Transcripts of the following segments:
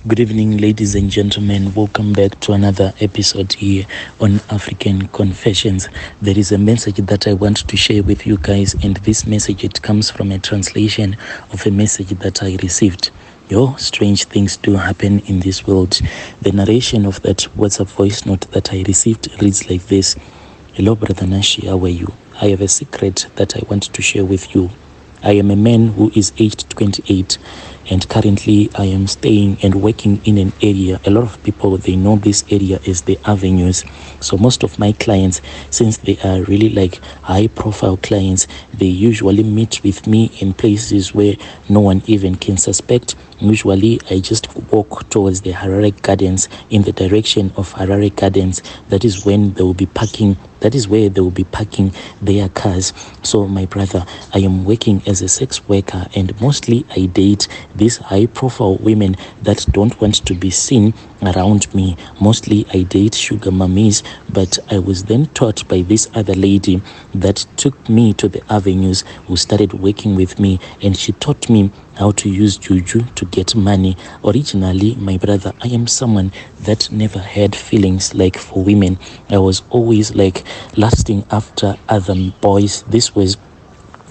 Good evening, ladies and gentlemen. Welcome back to another episode here on African Confessions. There is a message that I want to share with you guys, and this message, it comes from a translation of a message that I received. Strange things do happen in this world. The narration of that WhatsApp voice note that I received reads like this. Hello, Brother Nashi, how are you? I have a secret that I want to share with you. I am a man who is aged 28, and currently I am staying and working in an area. A lot of people, they know this area as the Avenues. So most of my clients, since they are really like high profile clients, they usually meet with me in places where no one even can suspect. Usually I just walk towards the Harare Gardens, in the direction of Harare Gardens. That is when they will be parking. That is where they will be parking their cars. So my brother, I am working as a sex worker, and mostly I date these high profile women that don't want to be seen around me. Mostly I date sugar mummies, but I was then taught by this other lady that took me to the Avenues, who started working with me, and she taught me how to use juju to get money. Originally, my brother, I am someone that never had feelings like for women. I was always like lusting after other boys. This was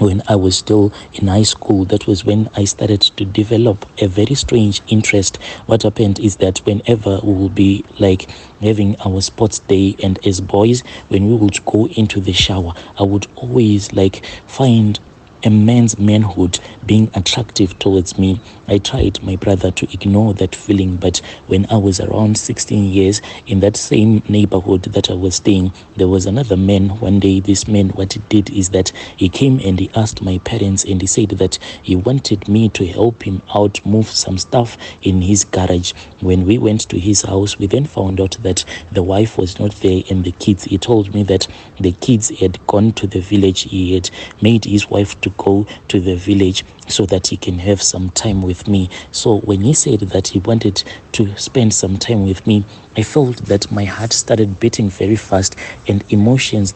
when I was still in high school. That was when I started to develop a very strange interest. What happened is that whenever we will be like having our sports day, and as boys, when we would go into the shower, I would always like find a man's manhood being attractive towards me. I tried, my brother, to ignore that feeling, but when I was around 16 years, in that same neighborhood that I was staying, there was another man. One day, this man, what he did is that he came and he asked my parents, and he said that he wanted me to help him out move some stuff in his garage. When we went to his house, we then found out that the wife was not there and the kids. He told me that the kids had gone to the village. He had made his wife to go to the village so that he can have some time with me. So when he said that he wanted to spend some time with me, I felt that my heart started beating very fast, and the emotions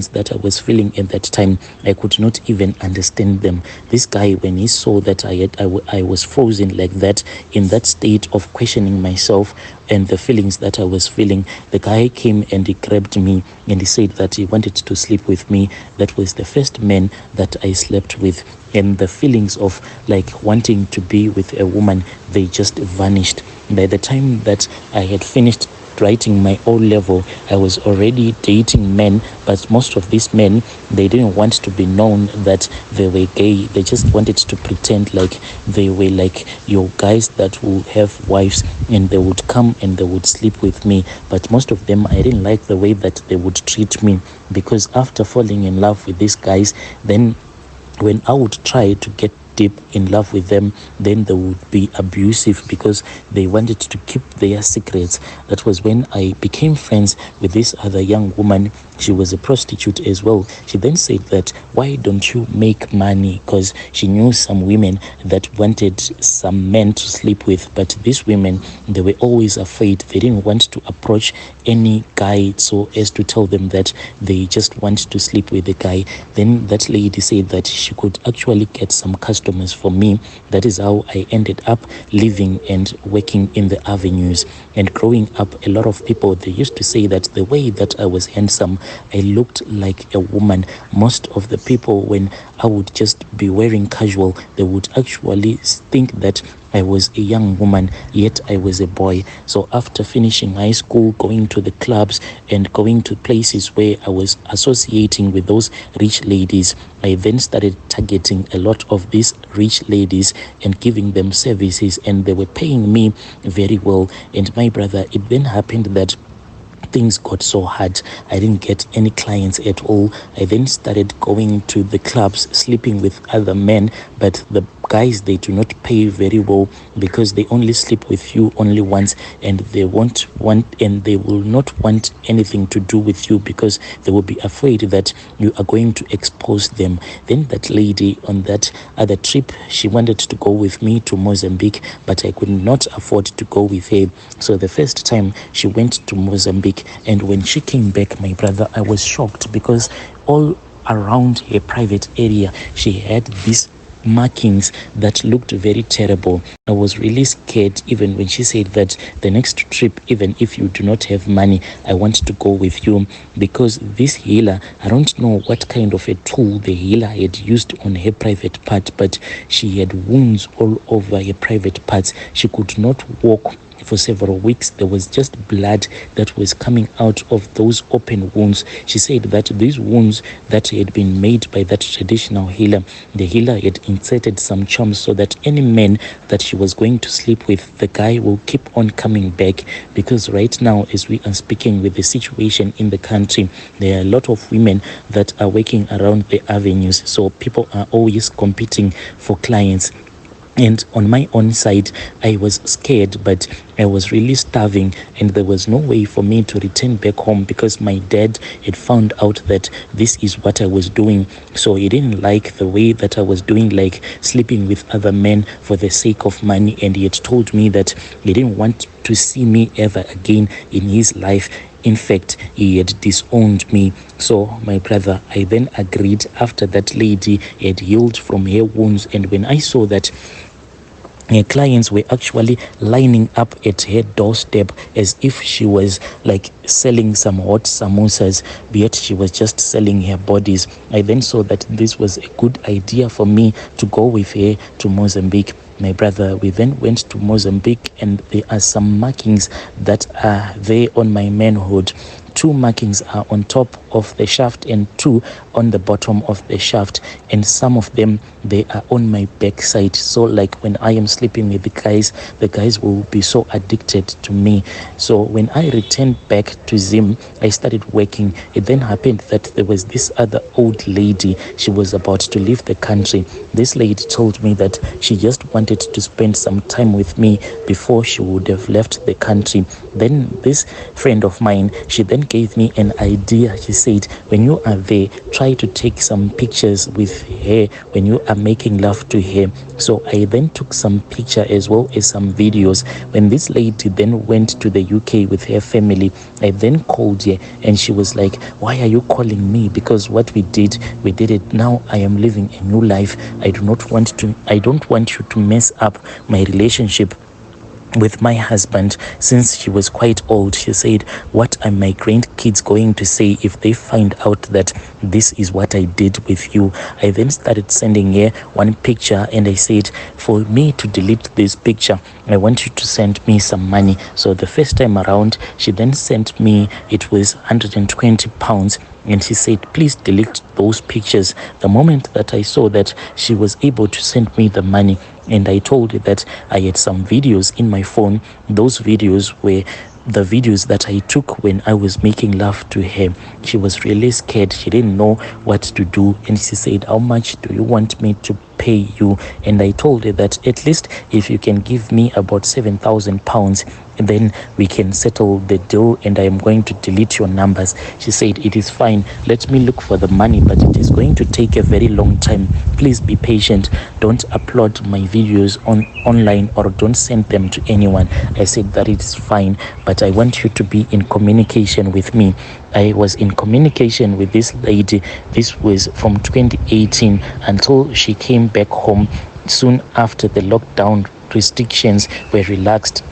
that I was feeling at that time, I could not even understand them. This guy, when he saw that I was frozen like that, in that state of questioning myself and the feelings that I was feeling, the guy came and he grabbed me and he said that he wanted to sleep with me. That was the first man that I slept with, and the feelings of like wanting to be with a woman, they just vanished. By the time that I had finished writing my O level, I was already dating men, but most of these men, they didn't want to be known that they were gay. They just wanted to pretend like they were like your guys that will have wives, and they would come and they would sleep with me. But most of them, I didn't like the way that they would treat me, because after falling in love with these guys, then when I would try to get deep in love with them, then they would be abusive because they wanted to keep their secrets. That was when I became friends with this other young woman. She was a prostitute as well. She then said that, why don't you make money? Because she knew some women that wanted some men to sleep with, but these women, they were always afraid. They didn't want to approach any guy so as to tell them that they just want to sleep with the guy. Then that lady said that she could actually get some customers for me. That is how I ended up living and working in the Avenues. And growing up, a lot of people, they used to say that the way that I was handsome, I looked like a woman. Most of the people, when I would just be wearing casual, they would actually think that I was a young woman, yet I was a boy. So after finishing high school, going to the clubs and going to places where I was associating with those rich ladies, I then started targeting a lot of these rich ladies and giving them services, and they were paying me very well. And my brother, it then happened that things got so hard. I didn't get any clients at all. I then started going to the clubs, sleeping with other men, but the guys, they do not pay very well because they only sleep with you only once, and they will not want anything to do with you because they will be afraid that you are going to expose them. Then that lady on that other trip, she wanted to go with me to Mozambique, but I could not afford to go with her. So the first time she went to Mozambique, and when she came back, my brother, I was shocked because all around her private area, she had this markings that looked very terrible. I was really scared even when she said that the next trip, even if you do not have money, I want to go with you, because this healer, I don't know what kind of a tool the healer had used on her private part, but she had wounds all over her private parts. She could not walk for several weeks. There was just blood that was coming out of those open wounds. She said that these wounds that had been made by that traditional healer, the healer had inserted some charms so that any man that she was going to sleep with, the guy will keep on coming back. Because right now, as we are speaking, with the situation in the country, there are a lot of women that are working around the avenues, so people are always competing for clients. And on my own side, I was scared, but I was really starving, and there was no way for me to return back home because my dad had found out that this is what I was doing. So he didn't like the way that I was doing, like sleeping with other men for the sake of money. And he had told me that he didn't want to see me ever again in his life. In fact, he had disowned me. So, my brother, I then agreed after that lady had healed from her wounds. And when I saw that her clients were actually lining up at her doorstep as if she was like selling some hot samosas, yet she was just selling her bodies, I then saw that this was a good idea for me to go with her to Mozambique. My brother, we then went to Mozambique, and there are some markings that are there on my manhood. 2 markings are on top of the shaft and 2 on the bottom of the shaft, and some of them, they are on my backside. So like when I am sleeping with the guys will be so addicted to me. So when I returned back to Zim, I started working. It then happened that there was this other old lady. She was about to leave the country. This lady told me that she just wanted to spend some time with me before she would have left the country. Then this friend of mine, she then gave me an idea. She said, when you are there, try to take some pictures with her when you are making love to her. So I then took some picture as well as some videos. When this lady then went to the UK with her family, I then called her, and she was like, why are you calling me? Because what we did it. Now I am living a new life. I don't want you to mess up my relationship with my husband. Since she was quite old, she said, what are my grandkids going to say if they find out that this is what I did with you? I then started sending her one picture, and I said, for me to delete this picture, I want you to send me some money. So the first time around, she then sent me, it was £120, and she said, please delete those pictures. The moment that I saw that she was able to send me the money, and I told her that I had some videos in my phone. Those videos were the videos that I took when I was making love to her. She was really scared. She didn't know what to do, and she said, how much do you want me to pay you? And I told her that at least if you can give me about £7,000, then we can settle the deal, and I am going to delete your numbers. She said, it is fine, let me look for the money, but it is going to take a very long time. Please be patient. Don't upload my videos online, or don't send them to anyone. I said that it is fine, but I want you to be in communication with me. I was in communication with this lady. This was from 2018 until she came back home soon after the lockdown restrictions were relaxed.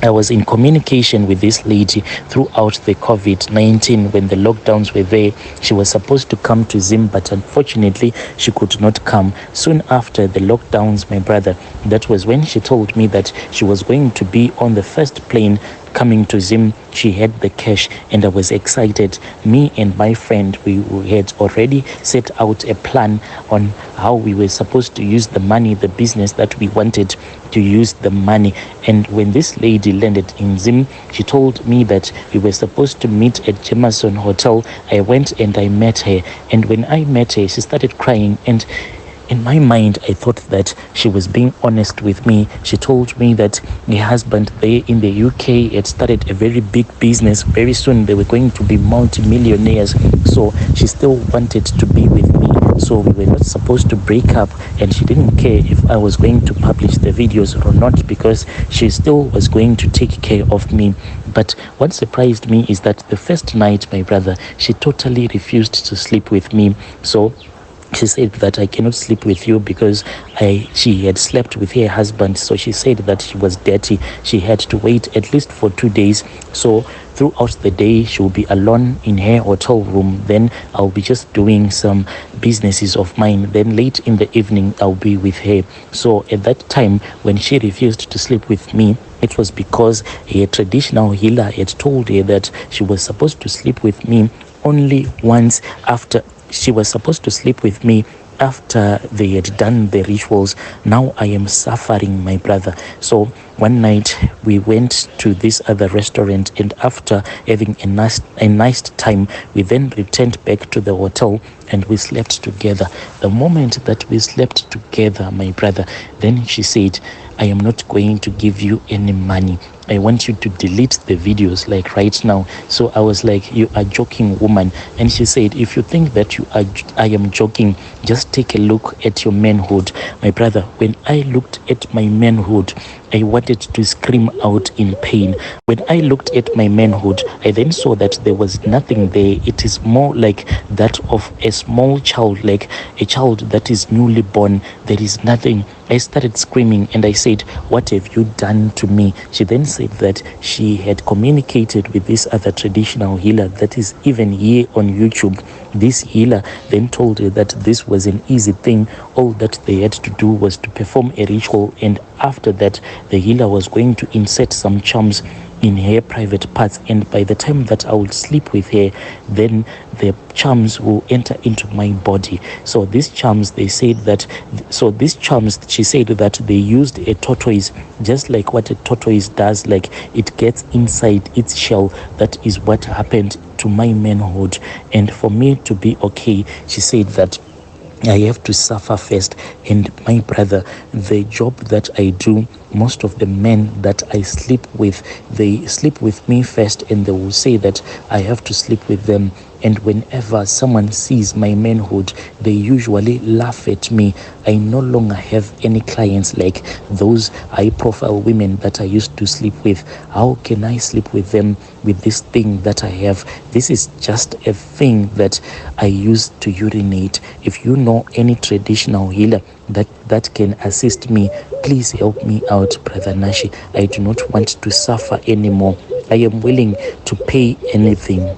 I was in communication with this lady throughout the COVID-19 when the lockdowns were there. She was supposed to come to Zim, but unfortunately she could not come. Soon after the lockdowns, my brother, that was when she told me that she was going to be on the first plane coming to Zim. She had the cash, and I was excited. Me and my friend, we had already set out a plan on how we were supposed to use the money, the business that we wanted to use the money. And when this lady landed in Zim, she told me that we were supposed to meet at Jameson Hotel. I went and I met her, and when I met her, she started crying, and in my mind, I thought that she was being honest with me. She told me that her husband there in the UK had started a very big business. Very soon they were going to be multi-millionaires. So she still wanted to be with me. So we were not supposed to break up, and she didn't care if I was going to publish the videos or not, because she still was going to take care of me. But what surprised me is that the first night, my brother, she totally refused to sleep with me. So she said that I cannot sleep with you because she had slept with her husband. So she said that she was dirty. She had to wait at least for 2 days. So throughout the day, she will be alone in her hotel room. Then I'll be just doing some businesses of mine. Then late in the evening, I'll be with her. So at that time, when she refused to sleep with me, it was because a traditional healer had told her that she was supposed to sleep with me only once after. She was supposed to sleep with me after they had done the rituals. Now I am suffering, my brother. So one night we went to this other restaurant, and after having a nice time, we then returned back to the hotel and we slept together. The moment that we slept together, my brother, then she said, I am not going to give you any money. I want you to delete the videos like right now. So I was like, you are joking, woman. And she said, if you think that I am joking, just take a look at your manhood. My brother, when I looked at my manhood, I wanted to scream out in pain. When I looked at my manhood, I then saw that there was nothing there. It is more like that of a small child, like a child that is newly born. There is nothing. I started screaming and I said, what have you done to me? She then said that she had communicated with this other traditional healer that is even here on YouTube. This healer then told her that this was an easy thing. All that they had to do was to perform a ritual, and after that the healer was going to insert some charms in her private parts, and by the time that I would sleep with her, then the charms will enter into my body. So these charms, she said that they used a tortoise, just like what a tortoise does, like it gets inside its shell. That is what happened to my manhood. And for me to be okay, she said that I have to suffer first. And my brother, the job that I do, most of the men that I sleep with, they sleep with me first, and they will say that I have to sleep with them. And whenever someone sees my manhood, they usually laugh at me. I no longer have any clients like those high-profile women that I used to sleep with. How can I sleep with them with this thing that I have? This is just a thing that I use to urinate. If you know any traditional healer that can assist me, please help me out, Brother Nashi. I do not want to suffer anymore. I am willing to pay anything.